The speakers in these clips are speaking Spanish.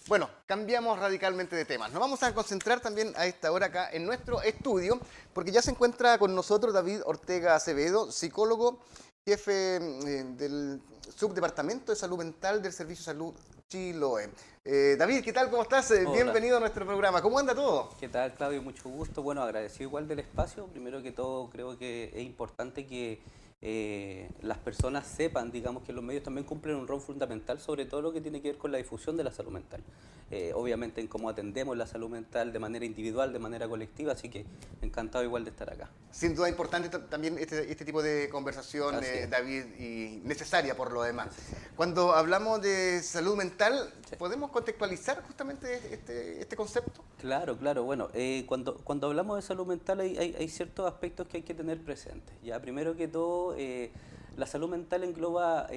Bueno, cambiamos radicalmente de temas. Nos vamos a concentrar también a esta hora acá en nuestro estudio, porque ya se encuentra con nosotros David Ortega Acevedo, psicólogo, jefe del Subdepartamento de Salud Mental del Servicio de Salud Chiloé. David, ¿qué tal? ¿Cómo estás? Hola, Bienvenido a nuestro programa. ¿Cómo anda todo? ¿qué tal, Claudio? Mucho gusto. Bueno, agradecido igual del espacio. Primero que todo, creo que es importante que las personas sepan, digamos, que los medios también cumplen un rol fundamental, sobre todo lo que tiene que ver con la difusión de la salud mental. Obviamente en cómo atendemos la salud mental de manera individual, de manera colectiva, así que encantado igual de estar acá. Sin duda importante también este tipo de conversación, Así es, David, y necesaria por lo demás. necesario. Cuando hablamos de salud mental, Sí. ¿podemos contextualizar justamente este concepto? Claro, claro. Bueno, cuando hablamos de salud mental hay ciertos aspectos que hay que tener presentes. Ya, primero que todo, la salud mental engloba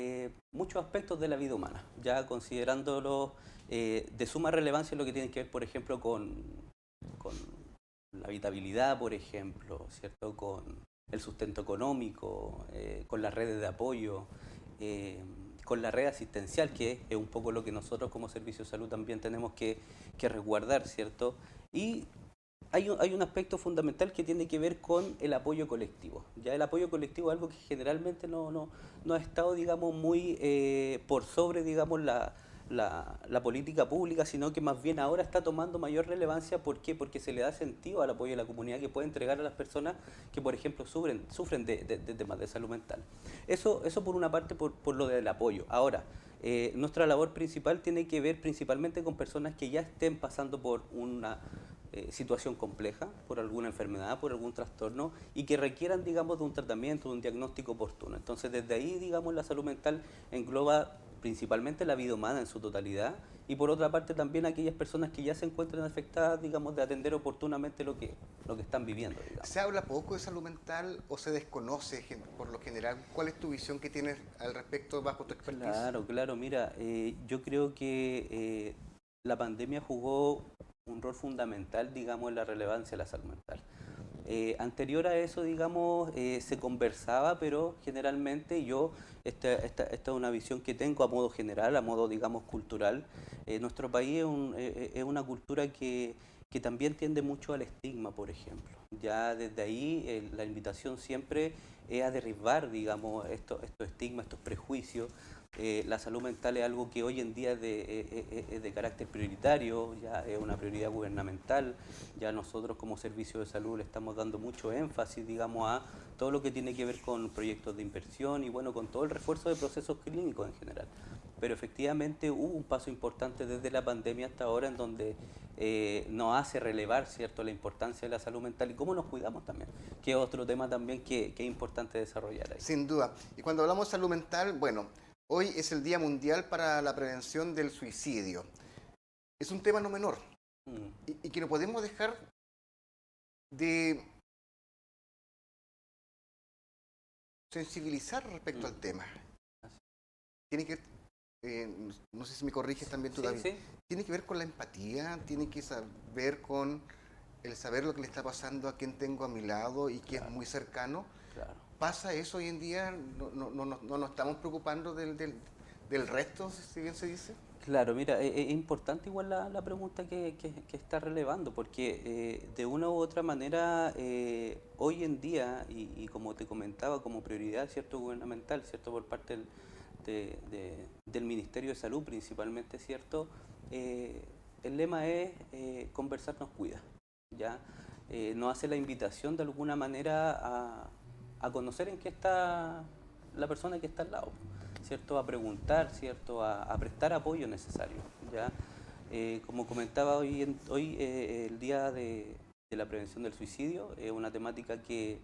muchos aspectos de la vida humana, ya considerándolo de suma relevancia lo que tiene que ver, por ejemplo, con la habitabilidad, por ejemplo, ¿cierto? Con el sustento económico, con las redes de apoyo, eh, con la red asistencial, que es un poco lo que nosotros como Servicio de Salud también tenemos que resguardar, ¿cierto? Y hay un aspecto fundamental que tiene que ver con el apoyo colectivo. Ya el apoyo colectivo es algo que generalmente no ha estado, digamos, muy por sobre, digamos, la política pública, sino que más bien ahora está tomando mayor relevancia. ¿Por qué? Porque se le da sentido al apoyo de la comunidad que puede entregar a las personas que, por ejemplo, sufren de temas de salud mental. Eso por una parte, por lo del apoyo. Ahora, nuestra labor principal tiene que ver principalmente con personas que ya estén pasando por una situación compleja, por alguna enfermedad, por algún trastorno y que requieran, digamos, de un tratamiento, de un diagnóstico oportuno. Entonces, desde ahí, digamos, la salud mental engloba principalmente la vida humana en su totalidad y por otra parte también aquellas personas que ya se encuentran afectadas, digamos, de atender oportunamente lo que están viviendo, digamos. ¿Se habla poco de salud mental o se desconoce por lo general? ¿Cuál es tu visión que tienes al respecto bajo tu expertise? Claro, claro, mira, yo creo que la pandemia jugó un rol fundamental, digamos, en la relevancia de la salud mental. Anterior a eso, digamos, se conversaba, pero generalmente esta es una visión que tengo a modo general, a modo, digamos, cultural. Nuestro país es una cultura que también tiende mucho al estigma, por ejemplo. Ya desde ahí la invitación siempre es a derribar, digamos, estos estigmas, estos prejuicios. La salud mental es algo que hoy en día es de carácter prioritario, ya es una prioridad gubernamental. Ya nosotros como servicio de salud le estamos dando mucho énfasis, digamos, a todo lo que tiene que ver con proyectos de inversión y bueno, con todo el refuerzo de procesos clínicos en general. Pero efectivamente hubo un paso importante desde la pandemia hasta ahora en donde nos hace relevar, ¿cierto?, la importancia de la salud mental y cómo nos cuidamos también, que es otro tema también que es importante desarrollar ahí. Sin duda. Y cuando hablamos de salud mental, bueno, hoy es el Día Mundial para la Prevención del Suicidio. Es un tema no menor Mm, y que no podemos dejar de sensibilizar respecto al mm, tema. así. Tiene que, no sé si me corriges también tú, Sí, David, sí, tiene que ver con la empatía, tiene que ver con el saber lo que le está pasando a quien tengo a mi lado y que es claro, muy cercano. claro. ¿Pasa eso hoy en día? ¿No nos estamos preocupando del resto, si bien se dice? Claro, mira, es importante igual la pregunta que está relevando, porque de una u otra manera, hoy en día, y como te comentaba, como prioridad, ¿cierto?, gubernamental, ¿cierto?, por parte del Ministerio de Salud principalmente, ¿cierto?, Eh, el lema es conversar nos cuida, ¿ya? Nos hace la invitación de alguna manera a conocer en qué está la persona que está al lado, ¿cierto? A preguntar, ¿cierto? A prestar apoyo necesario, ¿ya? Como comentaba hoy el día de la prevención del suicidio, es una temática que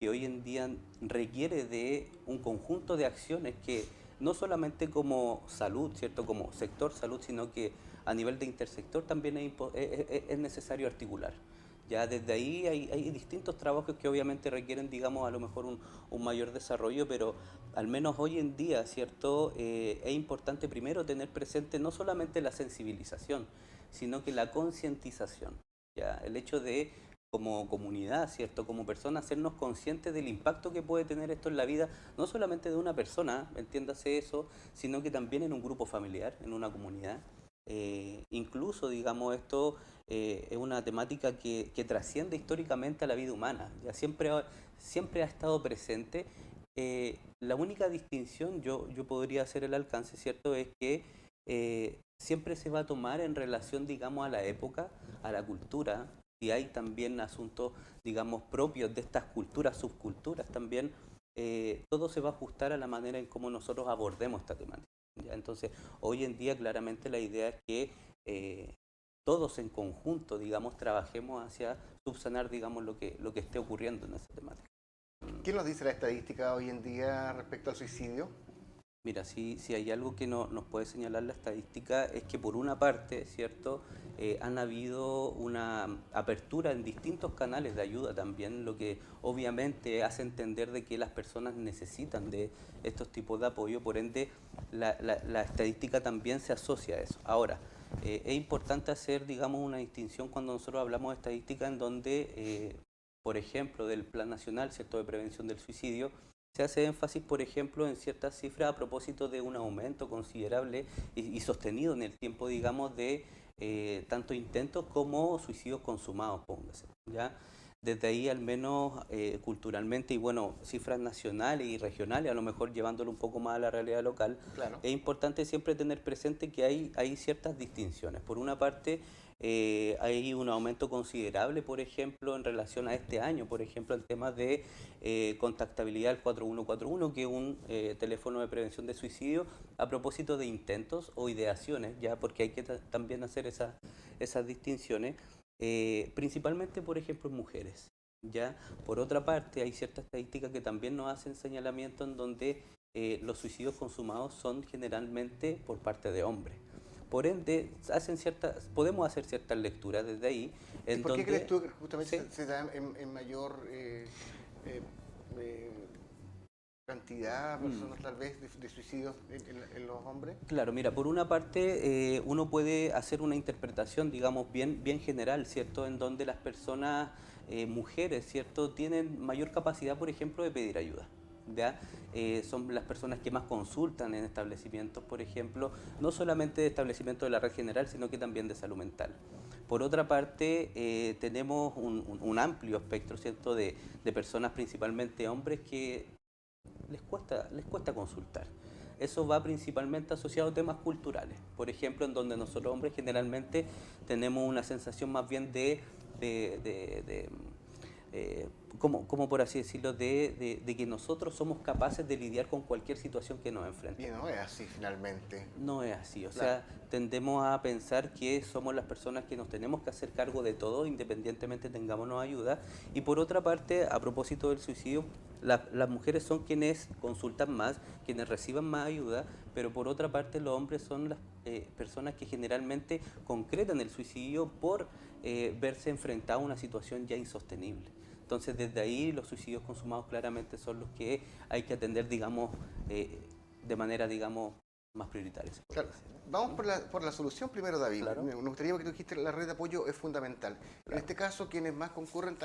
hoy en día requiere de un conjunto de acciones que no solamente como salud, ¿cierto? Como sector salud, sino que a nivel de intersector también es necesario articular. Ya desde ahí hay distintos trabajos que obviamente requieren, digamos, a lo mejor un mayor desarrollo, pero al menos hoy en día, ¿cierto? Es importante primero tener presente no solamente la sensibilización, sino que la concientización. ¿Ya? El hecho de, como comunidad, ¿cierto? Como personas, hacernos conscientes del impacto que puede tener esto en la vida, no solamente de una persona, entiéndase eso, sino que también en un grupo familiar, en una comunidad. incluso, digamos, esto es una temática que trasciende históricamente a la vida humana, ya siempre ha estado presente. La única distinción, yo podría hacer el alcance, ¿cierto? Es que siempre se va a tomar en relación, digamos, a la época, a la cultura, y hay también asuntos, digamos, propios de estas culturas, subculturas también, todo se va a ajustar a la manera en cómo nosotros abordemos esta temática. ¿Ya? Entonces, hoy en día claramente la idea es que todos en conjunto, digamos, trabajemos hacia subsanar, digamos, lo que esté ocurriendo en esa temática. ¿Qué nos dice la estadística hoy en día respecto al suicidio? Mira, si hay algo que nos puede señalar la estadística es que por una parte, ¿cierto? Han habido una apertura en distintos canales de ayuda también, lo que obviamente hace entender de que las personas necesitan de estos tipos de apoyo, por ende la estadística también se asocia a eso. Ahora, es importante hacer, digamos, una distinción cuando nosotros hablamos de estadística en donde, por ejemplo, del Plan Nacional, ¿cierto?, de Prevención del Suicidio, se hace énfasis, por ejemplo, en ciertas cifras a propósito de un aumento considerable y sostenido en el tiempo, digamos, de tanto intentos como suicidios consumados, póngase, ¿ya? Desde ahí, al menos culturalmente, y bueno, cifras nacionales y regionales, a lo mejor llevándolo un poco más a la realidad local, Claro. es importante siempre tener presente que hay ciertas distinciones. Por una parte, hay un aumento considerable, por ejemplo, en relación a este año, por ejemplo, el tema de contactabilidad al 4141, que es un teléfono de prevención de suicidio a propósito de intentos o ideaciones, ya porque hay que también hacer esas distinciones, principalmente, por ejemplo, en mujeres. ¿Ya? Por otra parte, hay ciertas estadísticas que también nos hacen señalamiento en donde los suicidios consumados son generalmente por parte de hombres. Por ende, podemos hacer ciertas lecturas desde ahí. ¿Y por qué crees tú que justamente ¿sí? se da en mayor eh, eh, cantidad, personas tal vez, de suicidios en los hombres? Claro, mira, por una parte uno puede hacer una interpretación, digamos, bien general, ¿cierto? En donde las personas, mujeres, ¿cierto? Tienen mayor capacidad, por ejemplo, de pedir ayuda. ¿Ya? Son las personas que más consultan en establecimientos, por ejemplo, no solamente de establecimientos de la red general, sino que también de salud mental. Por otra parte, tenemos un amplio espectro, ¿cierto? De personas, principalmente hombres, que les cuesta consultar. Eso va principalmente asociado a temas culturales, por ejemplo, en donde nosotros hombres generalmente tenemos una sensación más bien de como por así decirlo, de que nosotros somos capaces de lidiar con cualquier situación que nos Y enfrentemos. no es así finalmente. No es así, o Claro. sea, tendemos a pensar que somos las personas que nos tenemos que hacer cargo de todo, independientemente tengámonos ayuda. Y por otra parte, a propósito del suicidio, las mujeres son quienes consultan más, quienes reciban más ayuda, pero por otra parte los hombres son las personas que generalmente concretan el suicidio por verse enfrentados a una situación ya insostenible. Entonces, desde ahí los suicidios consumados claramente son los que hay que atender, digamos, de manera, digamos, más prioritaria, se podría Claro. decir. Vamos por la solución primero, David. Claro. Me gustaría que tú dijiste la red de apoyo es fundamental. En Claro. este caso, quienes más concurren,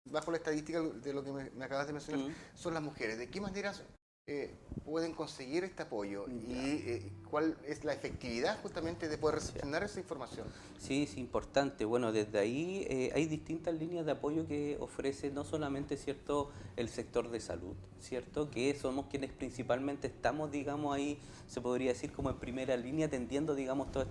bajo la estadística de lo que me acabas de mencionar, son las mujeres. ¿De qué maneras pueden conseguir este apoyo? Ya. ¿Y cuál es la efectividad justamente de poder Sí. recepcionar esa información? Sí, es importante. Bueno, desde ahí hay distintas líneas de apoyo que ofrece no solamente, ¿cierto?, el sector de salud, ¿cierto?, que somos quienes principalmente estamos, digamos, ahí, se podría decir, como en primera línea, atendiendo, digamos, todas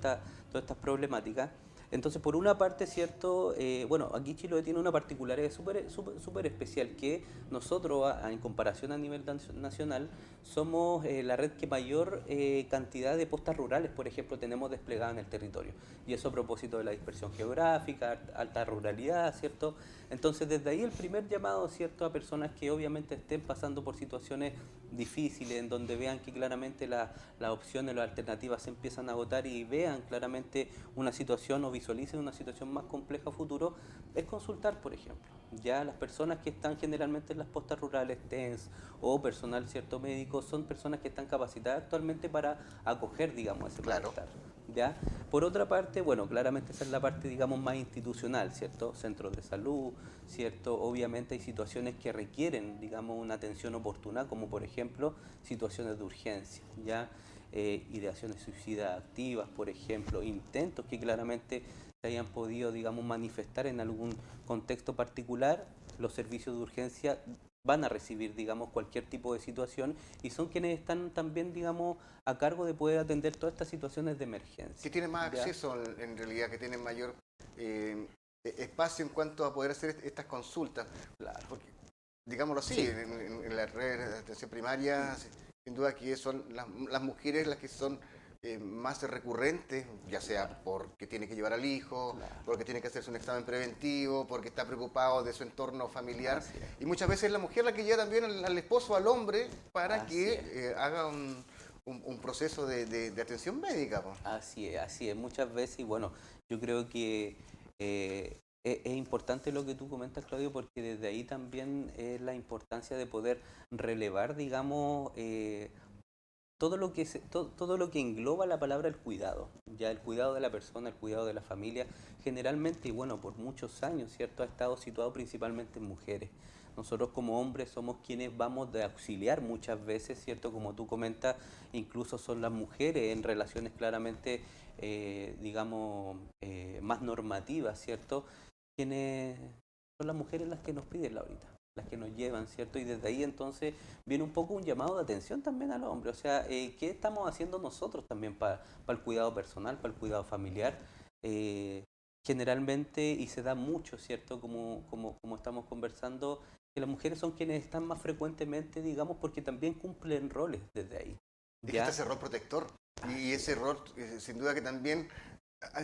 estas problemáticas. Entonces, por una parte, ¿cierto? Bueno, aquí Chiloé tiene una particularidad súper especial, que nosotros, en comparación a nivel nacional, somos la red que mayor cantidad de postas rurales, por ejemplo, tenemos desplegada en el territorio. Y eso a propósito de la dispersión geográfica, alta ruralidad, ¿cierto? Entonces, desde ahí el primer llamado, ¿cierto?, a personas que obviamente estén pasando por situaciones difíciles, en donde vean que claramente las opciones, las alternativas se empiezan a agotar y vean claramente una situación o visualicen una situación más compleja a futuro, es consultar, por ejemplo. Ya las personas que están generalmente en las postas rurales, TENS o personal, ¿cierto?, médico, son personas que están capacitadas actualmente para acoger, digamos, ese Claro. malestar. ¿Ya? Por otra parte, bueno, claramente esa es la parte, digamos, más institucional, ¿cierto? Centros de salud, ¿cierto? Obviamente hay situaciones que requieren, digamos, una atención oportuna, como por ejemplo situaciones de urgencia, ¿ya? ideaciones suicidas activas, por ejemplo, intentos que claramente se hayan podido, digamos, manifestar en algún contexto particular, los servicios de urgencia van a recibir, digamos, cualquier tipo de situación y son quienes están también, digamos, a cargo de poder atender todas estas situaciones de emergencia. Que tienen más ¿Ya? acceso en realidad, que tienen mayor espacio en cuanto a poder hacer estas consultas. Claro. Porque, digámoslo así, Sí. en la red de atención primaria, sin duda que son las mujeres las que son más recurrentes, ya sea Claro. porque tiene que llevar al hijo, Claro. porque tiene que hacerse un examen preventivo, porque está preocupado de su entorno familiar. Así es. Y muchas veces es la mujer la que lleva también al esposo, al hombre, para Así que es. haga un proceso de atención médica, po. Así es, así es. Muchas veces, y bueno, yo creo que es importante lo que tú comentas, Claudio, porque desde ahí también es la importancia de poder relevar, digamos, todo lo que engloba la palabra el cuidado, ya el cuidado de la persona, el cuidado de la familia, generalmente y bueno, por muchos años, ¿cierto? Ha estado situado principalmente en mujeres. Nosotros como hombres somos quienes vamos de auxiliar muchas veces, ¿cierto? Como tú comentas, incluso son las mujeres en relaciones claramente, digamos, más normativas, ¿cierto? Quienes son las mujeres las que nos piden la ahorita, las que nos llevan, ¿cierto? Y desde ahí entonces viene un poco un llamado de atención también al hombre, o sea, ¿qué estamos haciendo nosotros también para el cuidado personal, para el cuidado familiar? Eh, Generalmente, y se da mucho, ¿cierto? Como estamos conversando, que las mujeres son quienes están más frecuentemente, digamos, porque también cumplen roles desde ahí, Es que está ¿ya? ese rol protector. Y Así ese es, rol, sin duda que también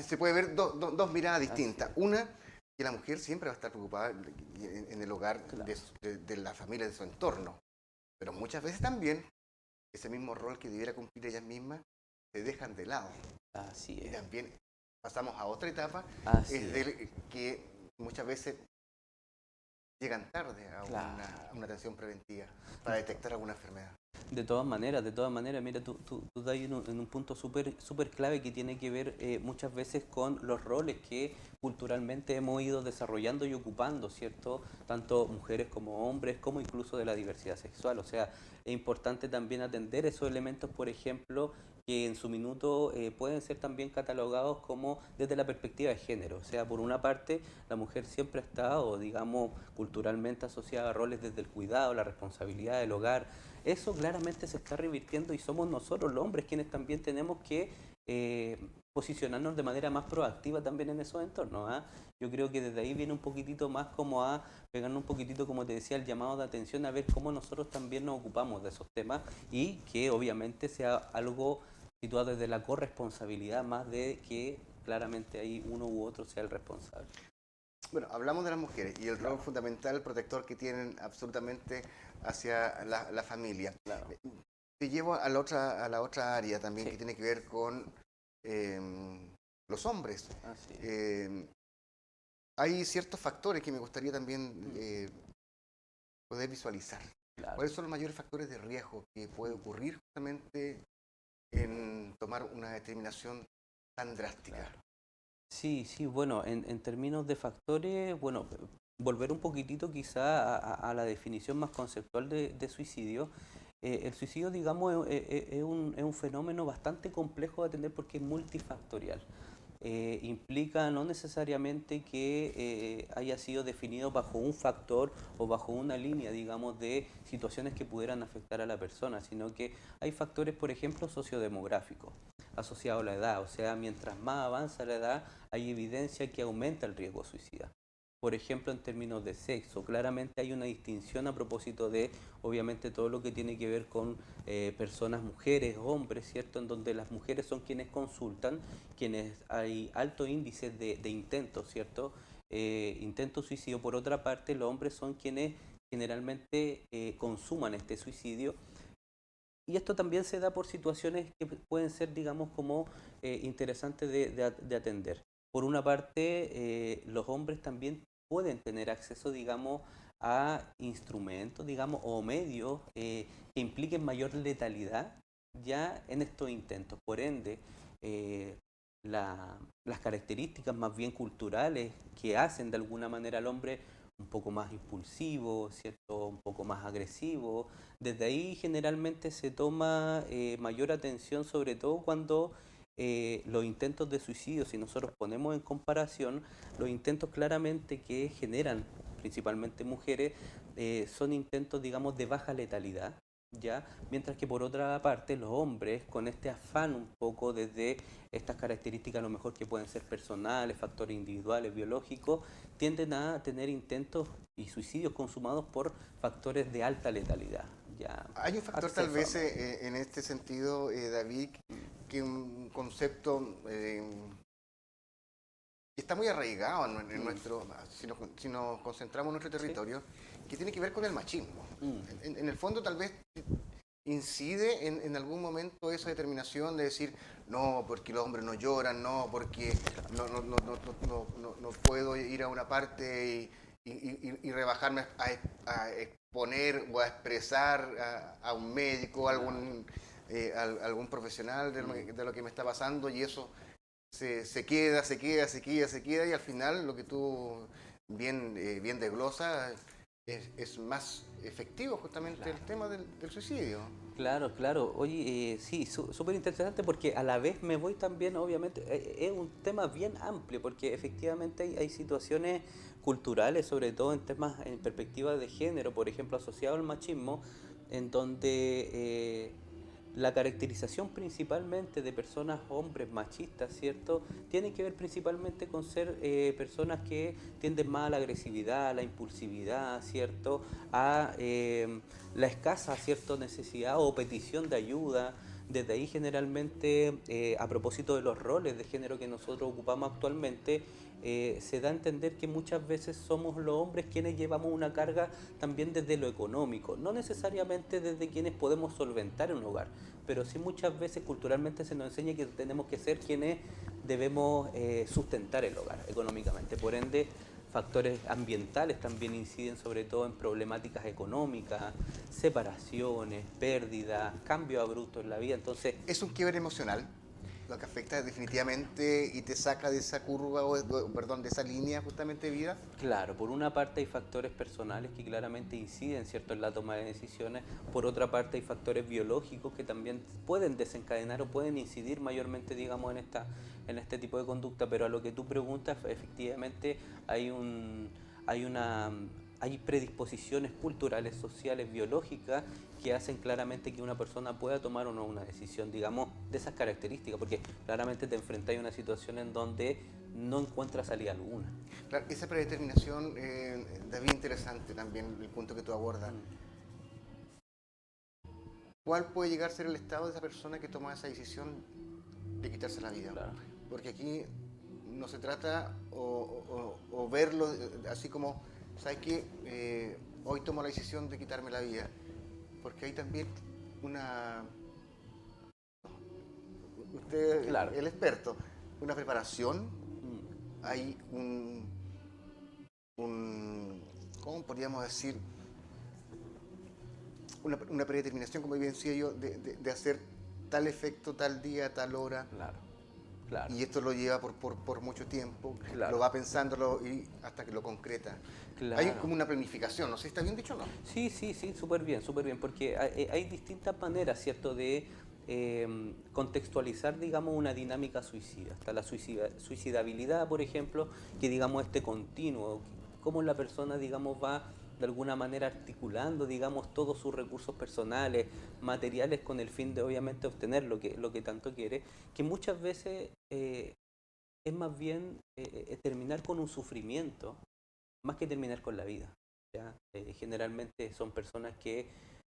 se puede ver dos miradas así distintas. es, Una, que la mujer siempre va a estar preocupada en el hogar claro, de la familia, de su entorno. Pero muchas veces también ese mismo rol que debiera cumplir ellas mismas se dejan de lado. así Y es, también pasamos a otra etapa, así es es, de que muchas veces llegan tarde a claro. una atención preventiva para detectar alguna enfermedad. De todas maneras, mira, tú das ahí en un punto súper clave que tiene que ver muchas veces con los roles que culturalmente hemos ido desarrollando y ocupando, ¿cierto? Tanto mujeres como hombres, como incluso de la diversidad sexual. O sea, es importante también atender esos elementos, por ejemplo, que en su minuto pueden ser también catalogados como desde la perspectiva de género. O sea, por una parte, la mujer siempre ha estado, digamos, culturalmente asociada a roles desde el cuidado, la responsabilidad del hogar. Eso claramente se está revirtiendo y somos nosotros los hombres quienes también tenemos que eh, posicionarnos de manera más proactiva también en esos entornos. ¿Ah? Yo creo que desde ahí viene un poquitito más como a pegarnos un poquitito, como te decía, el llamado de atención a ver cómo nosotros también nos ocupamos de esos temas y que obviamente sea algo situado desde la corresponsabilidad más de que claramente ahí uno u otro sea el responsable. Bueno, hablamos de las mujeres y el rol Claro, fundamental protector que tienen absolutamente hacia la familia. claro. Te llevo a la otra área también que Sí, tiene que ver con los hombres. así es. Eh, Hay ciertos factores que me gustaría también Mm, poder visualizar. claro. ¿Cuáles son los mayores factores de riesgo que puede Mm, ocurrir justamente en tomar una determinación tan drástica? claro. Sí, sí, bueno, en términos de factores, bueno, volver un poquitito quizá a la definición más conceptual de suicidio. El suicidio, digamos, es un fenómeno bastante complejo de atender porque es multifactorial. Implica no necesariamente que haya sido definido bajo un factor o bajo una línea, digamos, de situaciones que pudieran afectar a la persona, sino que hay factores, por ejemplo, sociodemográficos asociados a la edad. O sea, mientras más avanza la edad, hay evidencia que aumenta el riesgo suicida. Por ejemplo, en términos de sexo, claramente hay una distinción a propósito de, obviamente, todo lo que tiene que ver con personas, mujeres, hombres, ¿cierto? En donde las mujeres son quienes consultan, quienes hay alto índice de intentos, ¿cierto? Intentos suicidio. Por otra parte, los hombres son quienes generalmente consuman este suicidio y esto también se da por situaciones que pueden ser, digamos, como interesantes de atender. Por una parte, los hombres también pueden tener acceso, digamos, a instrumentos, digamos, o medios que impliquen mayor letalidad ya en estos intentos. Por ende, eh, las características más bien culturales que hacen de alguna manera al hombre un poco más impulsivo, ¿cierto? Un poco más agresivo. Desde ahí generalmente se toma mayor atención, sobre todo cuando los intentos de suicidio, si nosotros ponemos en comparación, los intentos claramente que generan principalmente mujeres, son intentos, digamos, de baja letalidad, ¿ya? Mientras que por otra parte los hombres, con este afán un poco desde estas características a lo mejor que pueden ser personales, factores individuales, biológicos, tienden a tener intentos y suicidios consumados por factores de alta letalidad. Ya, Hay un factor tal acceso a... vez en este sentido, David, que un concepto que está muy arraigado en nuestro, si nos concentramos en nuestro Sí. territorio, que tiene que ver con el machismo. Mm. En el fondo tal vez incide en algún momento esa determinación de decir, no, porque los hombres no lloran, no, porque no puedo ir a una parte y rebajarme a exponer o a expresar a un médico, a algún profesional de lo que me está pasando, y eso se queda, se queda, y al final lo que tú bien desglosas es más efectivo justamente el Claro. tema del suicidio. Claro, claro. Oye, sí, súper interesante porque a la vez me voy también, obviamente, es un tema bien amplio porque efectivamente hay situaciones culturales, sobre todo en temas, en perspectiva de género, por ejemplo, asociado al machismo, en donde la caracterización principalmente de personas, hombres machistas, ¿cierto? Tiene que ver principalmente con ser personas que tienden más a la agresividad, a la impulsividad, ¿cierto? A la escasa, ¿cierto? Necesidad o petición de ayuda. Desde ahí generalmente, a propósito de los roles de género que nosotros ocupamos actualmente, se da a entender que muchas veces somos los hombres quienes llevamos una carga también desde lo económico, no necesariamente desde quienes podemos solventar un hogar, pero sí muchas veces culturalmente se nos enseña que tenemos que ser quienes debemos sustentar el hogar económicamente. Por ende, factores ambientales también inciden sobre todo en problemáticas económicas, separaciones, pérdidas, cambios abruptos en la vida. Entonces, Es un quiebre emocional, lo que afecta definitivamente y te saca de esa curva, perdón, de esa línea justamente de vida. claro, por una parte hay factores personales que claramente inciden, ¿cierto?, en la toma de decisiones, por otra parte hay factores biológicos que también pueden desencadenar o pueden incidir mayormente, digamos, en este tipo de conducta, pero a lo que tú preguntas, efectivamente hay hay una, hay predisposiciones culturales, sociales, biológicas que hacen claramente que una persona pueda tomar o no una decisión, digamos, de esas características, porque claramente te enfrentas a una situación en donde no encuentras salida alguna. Claro, esa predeterminación, David, interesante también el punto que tú abordas. Mm, ¿Cuál puede llegar a ser el estado de esa persona que toma esa decisión de quitarse la vida? claro. Porque aquí no se trata o verlo así como, ¿sabes qué? Hoy tomo la decisión de quitarme la vida. Porque hay también una, usted, Claro. el experto, una preparación, Mm, hay ¿cómo podríamos decir? Una predeterminación, como bien decía yo, de hacer tal efecto, tal día, tal hora, claro, claro, y esto lo lleva por mucho tiempo, lo claro, va pensándolo y hasta que lo concreta. Hay claro. como una planificación, no sé si está bien dicho o no. Sí, sí, sí, súper bien, porque hay distintas maneras, ¿cierto?, de contextualizar, digamos, una dinámica suicida. Está la suicidabilidad, por ejemplo, que digamos este continuo, cómo la persona, digamos, va de alguna manera articulando, digamos, todos sus recursos personales, materiales, con el fin de obviamente obtener lo que tanto quiere, que muchas veces es más bien terminar con un sufrimiento más que terminar con la vida. ¿Ya? Generalmente son personas que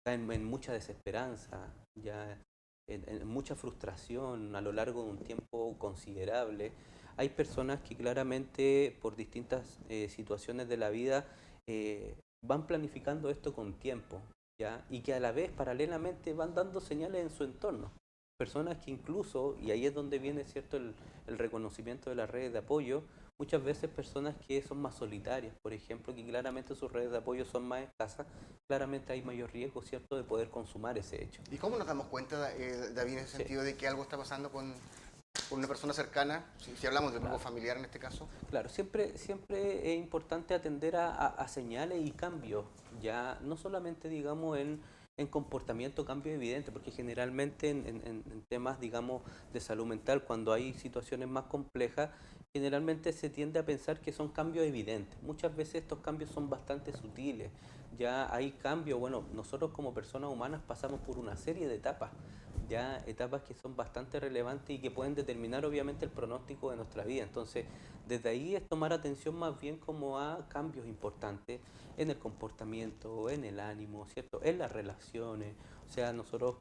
caen en mucha desesperanza, ya en mucha frustración a lo largo de un tiempo considerable. Hay personas que claramente por distintas situaciones de la vida van planificando esto con tiempo, ¿ya? Y que a la vez paralelamente van dando señales en su entorno. Personas que incluso, y ahí es donde viene cierto el reconocimiento de las redes de apoyo, muchas veces personas que son más solitarias, por ejemplo, que claramente sus redes de apoyo son más escasas, claramente hay mayor riesgo, ¿cierto?, de poder consumar ese hecho. ¿Y cómo nos damos cuenta, David, en ese Sí. sentido de que algo está pasando con una persona cercana, si hablamos del grupo Claro. familiar en este caso. Claro, siempre es importante atender a señales y cambios, ya no solamente, digamos, en comportamiento, cambios evidentes, porque generalmente en temas, digamos, de salud mental, cuando hay situaciones más complejas, generalmente se tiende a pensar que son cambios evidentes. Muchas veces estos cambios son bastante sutiles, ya hay cambios, bueno, nosotros como personas humanas pasamos por una serie de etapas, ya etapas que son bastante relevantes y que pueden determinar obviamente el pronóstico de nuestra vida. Entonces, desde ahí es tomar atención más bien como a cambios importantes en el comportamiento, en el ánimo, ¿cierto? En las relaciones. O sea, nosotros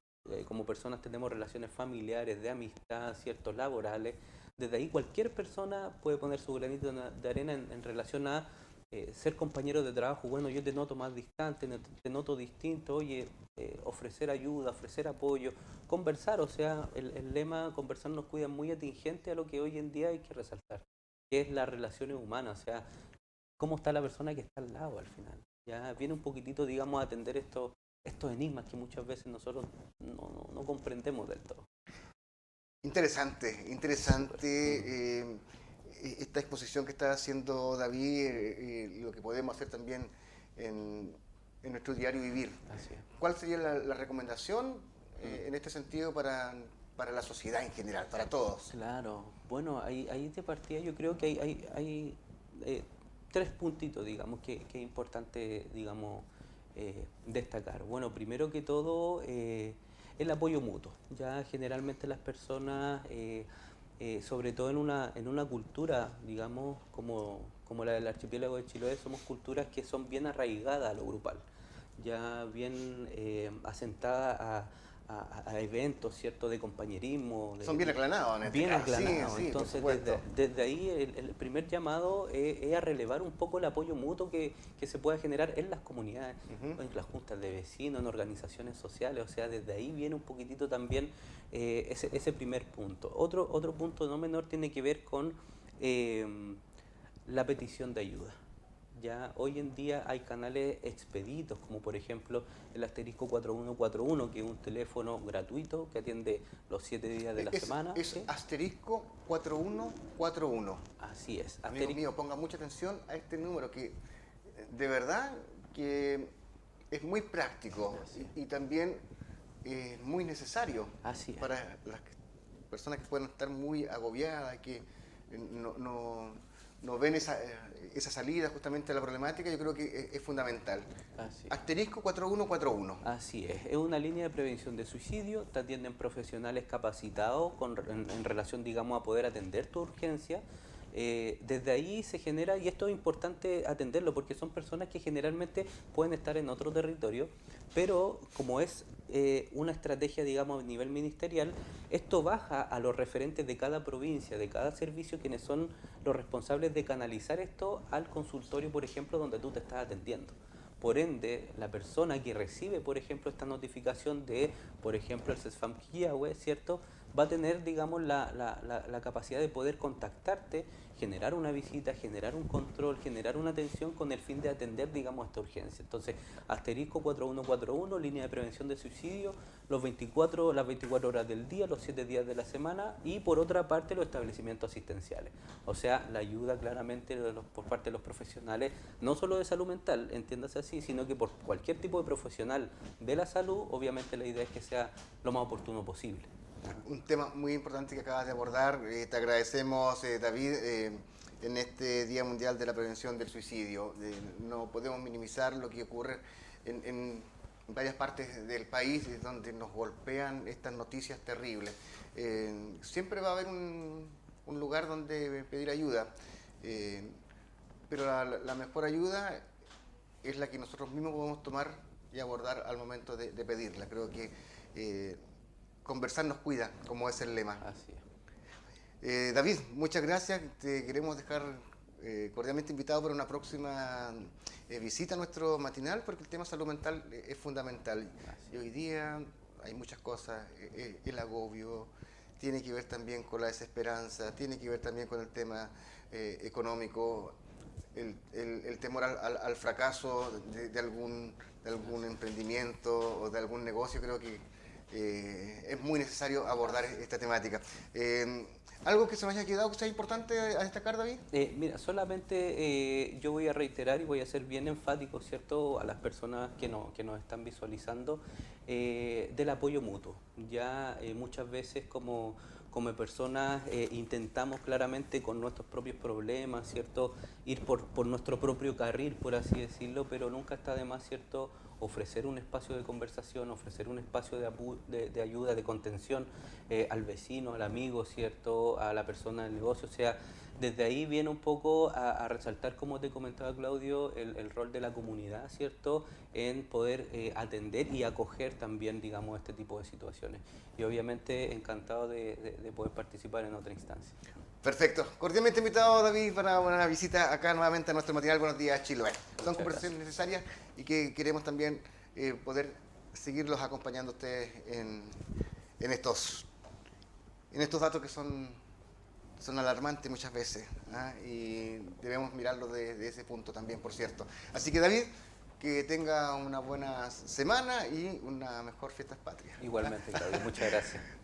como personas tenemos relaciones familiares, de amistad, ¿cierto? Laborales. Desde ahí cualquier persona puede poner su granito de arena en relación a ser compañero de trabajo. Bueno, yo te noto más distante, te noto distinto, oye, ofrecer ayuda, ofrecer apoyo, conversar, o sea, el lema conversar nos cuida muy atingente a lo que hoy en día hay que resaltar, que es las relaciones humanas, o sea, cómo está la persona que está al lado al final. Ya viene un poquitito, digamos, a atender estos enigmas que muchas veces nosotros no comprendemos del todo. Interesante, Súper. interesante esta exposición que está haciendo David, lo que podemos hacer también en, en nuestro diario vivir. Así es. ¿Cuál sería la recomendación Mm. en este sentido para la sociedad en general, para todos? Claro, bueno, ahí de partida yo creo que hay tres puntitos, digamos, que es importante, digamos, destacar. Bueno, primero que todo, el apoyo mutuo. Ya generalmente las personas, sobre todo en una cultura, digamos, como la del archipiélago de Chiloé, somos culturas que son bien arraigadas a lo grupal, ya bien asentadas a eventos, ¿cierto?, de compañerismo, Son bien aclanados en este bien caso, sí, aclanados. sí, por Entonces, supuesto. desde ahí el primer llamado es a relevar un poco el apoyo mutuo que se pueda generar en las comunidades, Ujú. en las juntas de vecinos, en organizaciones sociales. O sea, desde ahí viene un poquitito también ese primer punto. Otro punto no menor tiene que ver con eh, la petición de ayuda. Ya hoy en día hay canales expeditos, como por ejemplo el asterisco 4141, que es un teléfono gratuito que atiende los 7 días de la semana. Es ¿Sí? asterisco 4141. Así es, Amigo asterisco. mío, ponga mucha atención a este número que de verdad que es muy práctico Así es. y también muy necesario Así es. para las personas que pueden estar muy agobiadas, que no, no ven esa salida justamente a la problemática. Yo creo que es fundamental. Así es. Asterisco 4141. Así es una línea de prevención de suicidio, te atienden profesionales capacitados en relación, digamos, a poder atender tu urgencia. Desde ahí se genera, y esto es importante atenderlo, porque son personas que generalmente pueden estar en otro territorio, pero como es una estrategia, digamos, a nivel ministerial, esto baja a los referentes de cada provincia, de cada servicio, quienes son los responsables de canalizar esto al consultorio, por ejemplo, donde tú te estás atendiendo. Por ende, la persona que recibe, por ejemplo, esta notificación de, por ejemplo, el CESFAM Quillahue, ¿cierto? Va a tener, digamos, la capacidad de poder contactarte, generar una visita, generar un control, generar una atención con el fin de atender, digamos, esta urgencia. Entonces, asterisco 4141, línea de prevención de suicidio, las 24 horas del día, los 7 días de la semana, y por otra parte los establecimientos asistenciales. O sea, la ayuda claramente por parte de los profesionales, no solo de salud mental, entiéndase así, sino que por cualquier tipo de profesional de la salud. Obviamente la idea es que sea lo más oportuno posible. Un tema muy importante que acabas de abordar. Te agradecemos, David, en este Día Mundial de la Prevención del Suicidio. No podemos minimizar lo que ocurre en varias partes del país donde nos golpean estas noticias terribles. Siempre va a haber un lugar donde pedir ayuda, eh, pero la mejor ayuda es la que nosotros mismos podemos tomar y abordar al momento de pedirla. Creo que conversar nos cuida, como es el lema. Así es. David, muchas gracias. Te queremos dejar cordialmente invitado para una próxima visita a nuestro matinal, porque el tema salud mental es fundamental. Así Y es. hoy día hay muchas cosas, el agobio, tiene que ver también con la desesperanza, tiene que ver también con el tema económico, el temor al fracaso de algún emprendimiento o de algún negocio. Creo que es muy necesario abordar esta temática. ¿Algo que se nos haya quedado que sea importante a destacar, David? Mira, solamente yo voy a reiterar y voy a ser bien enfático, ¿cierto?, a las personas que nos están visualizando, del apoyo mutuo. Ya muchas veces como personas intentamos claramente con nuestros propios problemas, ¿cierto?, ir por nuestro propio carril, por así decirlo, pero nunca está de más, ¿cierto?, ofrecer un espacio de conversación, ofrecer un espacio de ayuda, de contención al vecino, al amigo, ¿cierto?, a la persona del negocio. O sea, desde ahí viene un poco a resaltar, como te comentaba Claudio, el rol de la comunidad, ¿cierto?, en poder atender y acoger también, digamos, este tipo de situaciones. Y obviamente encantado de poder participar en otra instancia. Perfecto. Cordialmente invitado, David, para una visita acá nuevamente a nuestro material Buenos Días, Chiloé. Son Muchas conversaciones gracias. necesarias y que queremos también poder seguirlos acompañando a ustedes en estos, en estos datos que son alarmantes muchas veces, ¿ah? Y debemos mirarlo de ese punto también, por cierto. Así que, David, que tenga una buena semana y una mejor fiestas patrias. ¿Ah? Igualmente, Claudio, muchas gracias.